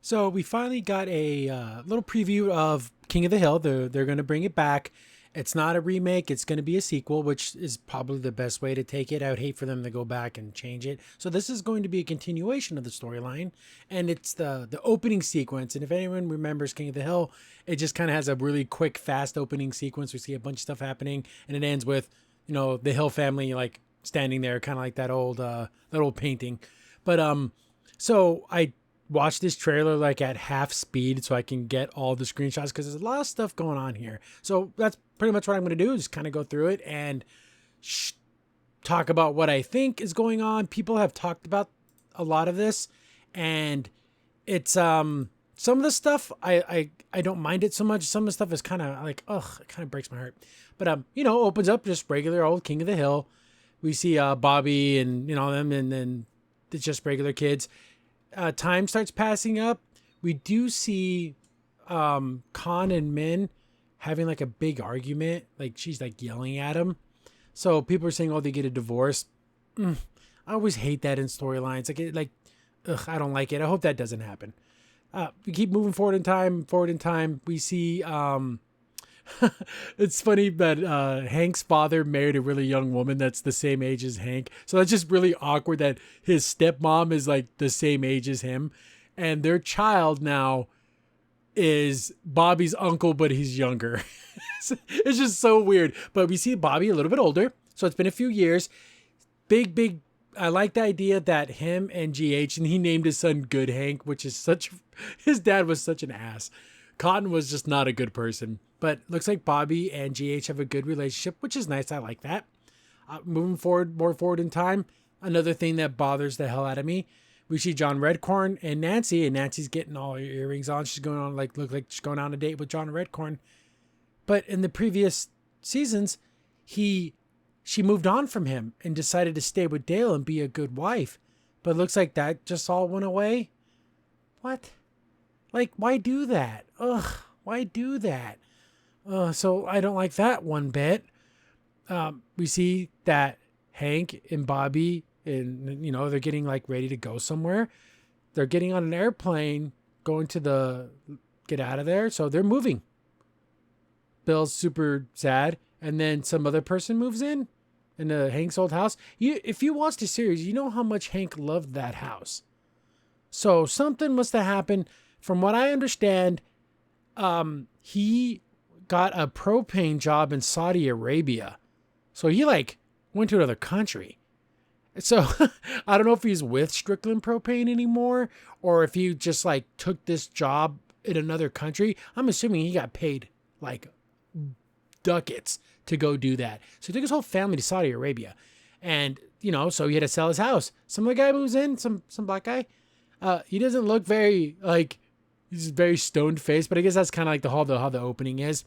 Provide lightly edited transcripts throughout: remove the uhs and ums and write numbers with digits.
So we finally got a little preview of King of the Hill. They're going to bring it back. It's not a remake. It's going to be a sequel, which is probably the best way to take it. I would hate for them to go back and change it. So this is going to be a continuation of the storyline, and it's the opening sequence. And if anyone remembers King of the Hill, it just kind of has a really quick, fast opening sequence. We see a bunch of stuff happening, and it ends with the Hill family like standing there, kind of like that old painting. But so I watch this trailer like at half speed so I can get all the screenshots because there's a lot of stuff going on here. So that's pretty much what I'm going to do is kind of go through it and talk about what I think is going on. People have talked about a lot of this, and it's some of the stuff I don't mind it so much. Some of the stuff is kind of like, ugh, it kind of breaks my heart. But opens up just regular old King of the Hill. We see Bobby and them, and then it's just regular kids. Time starts passing up. We do see Khan and Min having like a big argument. Like she's like yelling at him. So people are saying, "Oh, they get a divorce." I always hate that in storylines. I don't like it. I hope that doesn't happen. We keep moving forward in time. We see. It's funny that Hank's father married a really young woman that's the same age as Hank. So that's just really awkward that his stepmom is like the same age as him. And their child now is Bobby's uncle, but he's younger. It's just so weird. But we see Bobby a little bit older. So it's been a few years. Big. I like the idea that him and GH, and he named his son Good Hank, which is his dad was such an ass. Cotton was just not a good person. But looks like Bobby and GH have a good relationship, which is nice. I like that. Moving more forward in time, another thing that bothers the hell out of me. We see John Redcorn and Nancy's getting all her earrings on. She's going on look like she's going on a date with John Redcorn. But in the previous seasons, she moved on from him and decided to stay with Dale and be a good wife. But it looks like that just all went away. What? Like, why do that? Ugh, why do that? So I don't like that one bit. We see that Hank and Bobby, and they're getting like ready to go somewhere. They're getting on an airplane, going to get out of there. So they're moving. Bill's super sad, and then some other person moves in Hank's old house. If you watched the series, you know how much Hank loved that house. So something must have happened. From what I understand, he got a propane job in Saudi Arabia. So he like went to another country. So I don't know if he's with Strickland Propane anymore or if he just like took this job in another country. I'm assuming he got paid like ducats to go do that. So he took his whole family to Saudi Arabia. And, so he had to sell his house. Some other guy moves in, some black guy. He doesn't look very like, he's very stoned faced, but I guess that's kind of like how the opening is.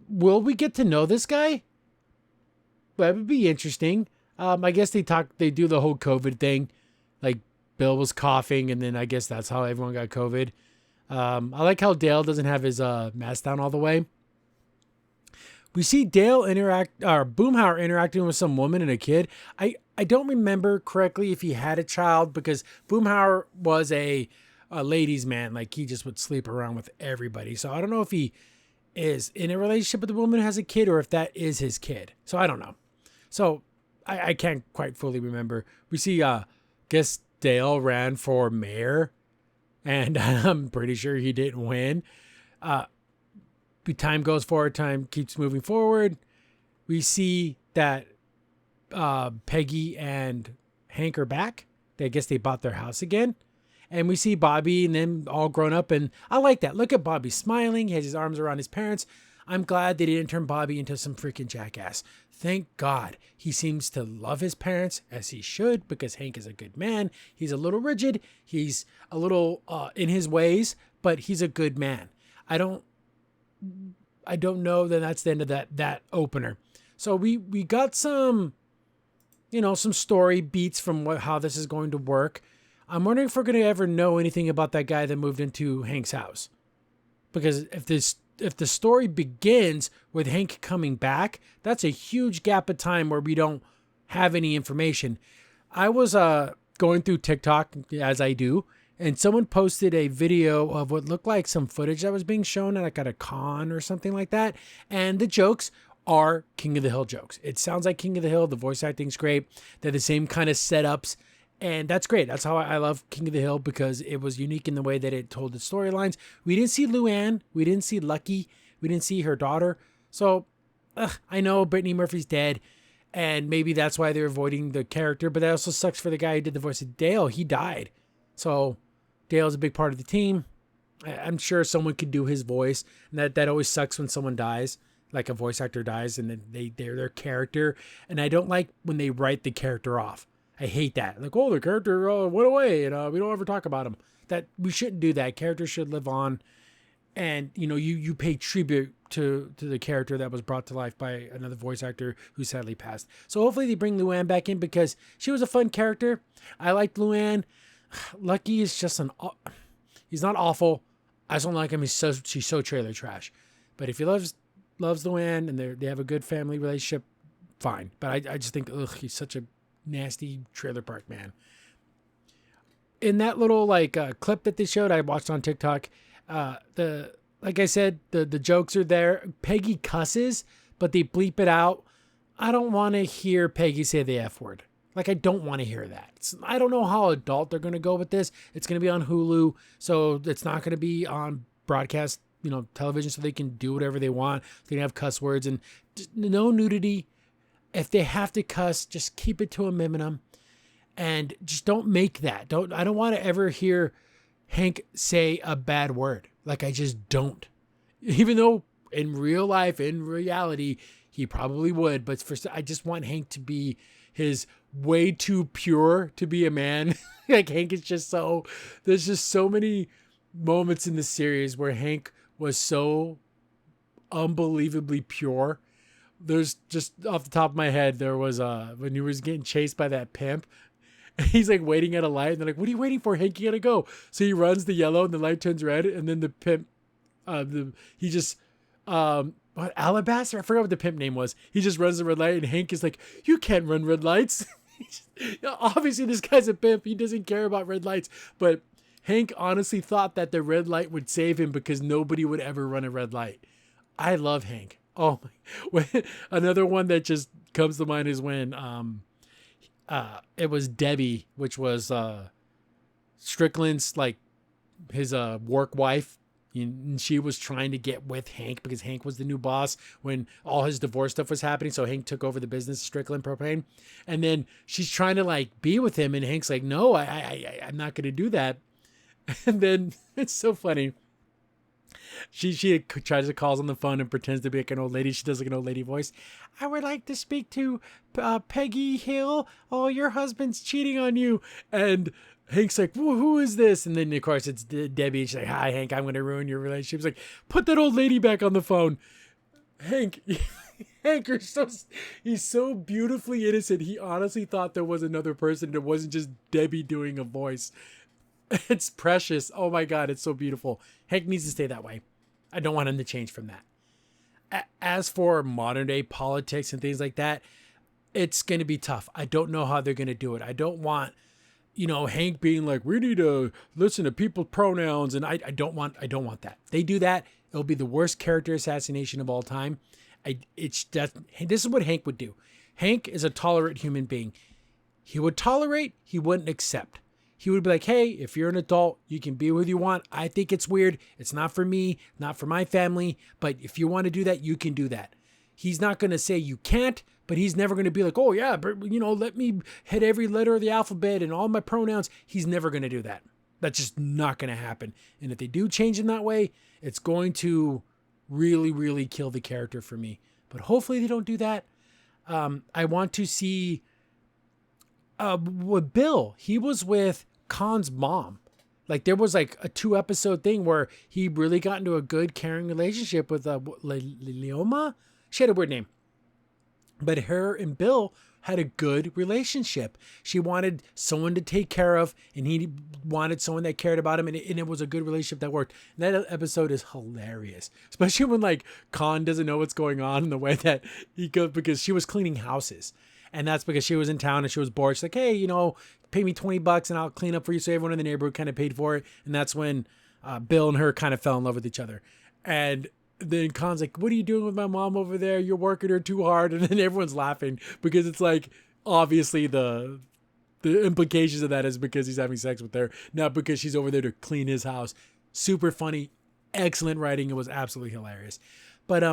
Will we get to know this guy? That would be interesting. I guess they do the whole COVID thing. Like Bill was coughing and then I guess that's how everyone got COVID. I like how Dale doesn't have his mask down all the way. We see Boomhauer interacting with some woman and a kid. I don't remember correctly if he had a child because Boomhauer was a ladies' man. Like he just would sleep around with everybody. So I don't know if he is in a relationship with the woman who has a kid or if that is his kid. So I don't know. So I can't quite fully remember. We see, guess Dale ran for mayor and I'm pretty sure he didn't win. Time goes forward, time keeps moving forward. We see that Peggy and Hank are back. I guess they bought their house again. And we see Bobby and them all grown up. And I like that. Look at Bobby smiling. He has his arms around his parents. I'm glad they didn't turn Bobby into some freaking jackass. Thank God. He seems to love his parents as he should because Hank is a good man. He's a little rigid. He's a little in his ways, but he's a good man. I don't know that that's the end of that opener. So we got some, some story beats from how this is going to work. I'm wondering if we're going to ever know anything about that guy that moved into Hank's house. Because if the story begins with Hank coming back, that's a huge gap of time where we don't have any information. I was going through TikTok as I do, And someone posted a video of what looked like some footage that was being shown at like at a con or something like that. And the jokes are King of the Hill jokes. It sounds like King of the Hill. The voice acting's great. They're the same kind of setups. And that's great. That's how I love King of the Hill, because it was unique in the way that it told the storylines. We didn't see Luann. We didn't see Lucky. We didn't see her daughter. So I know Brittany Murphy's dead, and maybe that's why they're avoiding the character. But that also sucks for the guy who did the voice of Dale. He died. So Dale's a big part of the team. I'm sure someone could do his voice. And that always sucks when someone dies, like a voice actor dies, and then they're their character. And I don't like when they write the character off. I hate that. Like, oh, the character went away, and we don't ever talk about him. That we shouldn't do that. Characters should live on, and you pay tribute to the character that was brought to life by another voice actor who sadly passed. So hopefully they bring Luann back in, because she was a fun character. I liked Luann. Lucky is just he's not awful. I just don't like him. She's so trailer trash. But if he loves Luann and they have a good family relationship, fine. But I just think, he's such a nasty trailer park man. In that little clip that they showed, I watched on TikTok, like I said, the jokes are there. Peggy cusses, but they bleep it out. I don't want to hear Peggy say the F word. Like, I don't want to hear that. I don't know how adult they're going to go with this. It's going to be on Hulu, so it's not going to be on broadcast, television, so they can do whatever they want. They can have cuss words and no nudity. If they have to cuss, just keep it to a minimum, and just don't make that. I don't want to ever hear Hank say a bad word. Like, I just don't. Even though in real life, in reality, he probably would. But I just want Hank to be his way too pure to be a man. Like, Hank is just there's just so many moments in the series where Hank was so unbelievably pure. There's just off the top of my head, there was when he was getting chased by that pimp. He's like waiting at a light, and they're like, "What are you waiting for, Hank? You gotta go." So he runs the yellow, and the light turns red, and then the pimp, he just, Alabaster? I forgot what the pimp name was. He just runs the red light, and Hank is like, "You can't run red lights." Obviously, this guy's a pimp. He doesn't care about red lights, but Hank honestly thought that the red light would save him because nobody would ever run a red light. I love Hank. Oh, another one that just comes to mind is when it was Debbie, which was Strickland's his work wife, and she was trying to get with Hank because Hank was the new boss when all his divorce stuff was happening. So Hank took over the business, Strickland Propane, and then she's trying to be with him, and Hank's like, "No, I'm not going to do that." And then it's so funny. She tries to call on the phone and pretends to be like an old lady. She does like an old lady voice. "I would like to speak to Peggy Hill. Oh, your husband's cheating on you." And Hank's like, "Well, who is this?" And then, of course, it's Debbie. She's like, "Hi, Hank, I'm going to ruin your relationship." She's like, "Put that old lady back on the phone." Hank, he's so beautifully innocent. He honestly thought there was another person. It wasn't just Debbie doing a voice. It's precious. Oh my God, it's so beautiful. Hank needs to stay that way. I don't want him to change from that. As for modern day politics and things like that, it's going to be tough. I don't know how they're going to do it. I don't want, Hank being like, "We need to listen to people's pronouns." And I don't want that. If they do that, it'll be the worst character assassination of all time. This is what Hank would do. Hank is a tolerant human being. He would tolerate, he wouldn't accept. He would be like, "Hey, if you're an adult, you can be who you want. I think it's weird. It's not for me, not for my family. But if you want to do that, you can do that." He's not going to say you can't, but he's never going to be like, "Oh yeah, but let me hit every letter of the alphabet and all my pronouns." He's never going to do that. That's just not going to happen. And if they do change in that way, it's going to really, really kill the character for me. But hopefully they don't do that. I want to see with Bill. He was with Khan's mom. There was a 2-episode thing where he really got into a good, caring relationship with Leoma. She had a weird name, but her and Bill had a good relationship. She wanted someone to take care of, and he wanted someone that cared about him, and it was a good relationship that worked. And that episode is hilarious, especially when Khan doesn't know what's going on in the way that he goes, because she was cleaning houses. And that's because she was in town and she was bored. She's like, hey, you know, pay me $20 and I'll clean up for you. So everyone in the neighborhood kind of paid for it. And that's when Bill and her kind of fell in love with each other. And then Khan's like, what are you doing with my mom over there? You're working her too hard. And then everyone's laughing because it's like, obviously the implications of that is because he's having sex with her, not because she's over there to clean his house. Super funny, excellent writing. It was absolutely hilarious. But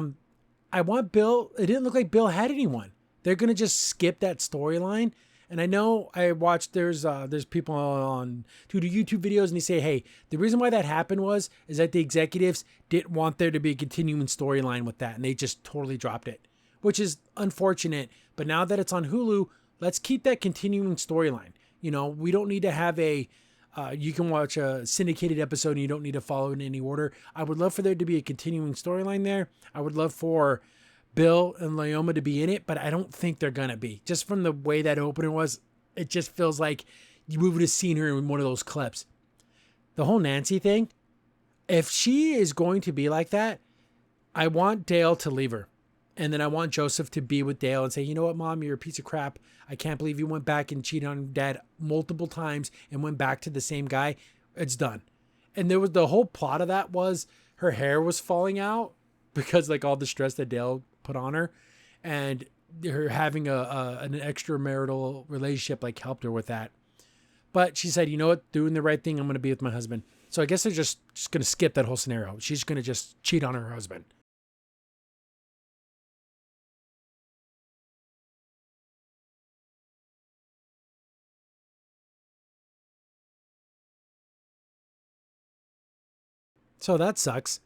I want Bill. It didn't look like Bill had anyone. They're gonna just skip that storyline. And I know I watched there's people on who do YouTube videos and they say, hey, the reason why that happened is that the executives didn't want there to be a continuing storyline with that, and they just totally dropped it, which is unfortunate. But now that it's on Hulu, let's keep that continuing storyline. You know, we don't need to have you can watch a syndicated episode and you don't need to follow in any order. I would love for there to be a continuing storyline there. I would love for Bill and Leoma to be in it, but I don't think they're going to be. Just from the way that opener was, it just feels like you would have seen her in one of those clips. The whole Nancy thing, if she is going to be like that, I want Dale to leave her. And then I want Joseph to be with Dale and say, you know what, Mom, you're a piece of crap. I can't believe you went back and cheated on Dad multiple times and went back to the same guy. It's done. And there was the whole plot of that was her hair was falling out because like all the stress that Dale put on her, and her having an extramarital relationship like helped her with that. But she said, you know what, doing the right thing, I'm going to be with my husband. So I guess they're just going to skip that whole scenario. She's going to just cheat on her husband. So that sucks.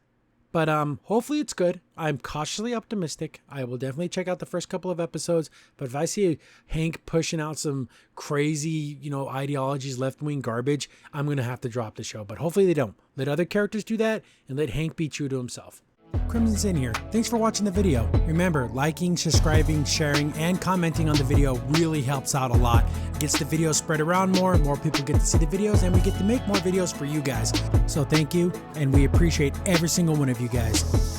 But hopefully it's good. I'm cautiously optimistic. I will definitely check out the first couple of episodes. But if I see Hank pushing out some crazy, ideologies, left-wing garbage, I'm going to have to drop the show. But hopefully they don't. Let other characters do that and let Hank be true to himself. Crimson Sin here. Thanks for watching the video. Remember, liking, subscribing, sharing, and commenting on the video really helps out a lot. It gets the video spread around more people get to see the videos, and we get to make more videos for you guys. So thank you, and we appreciate every single one of you guys.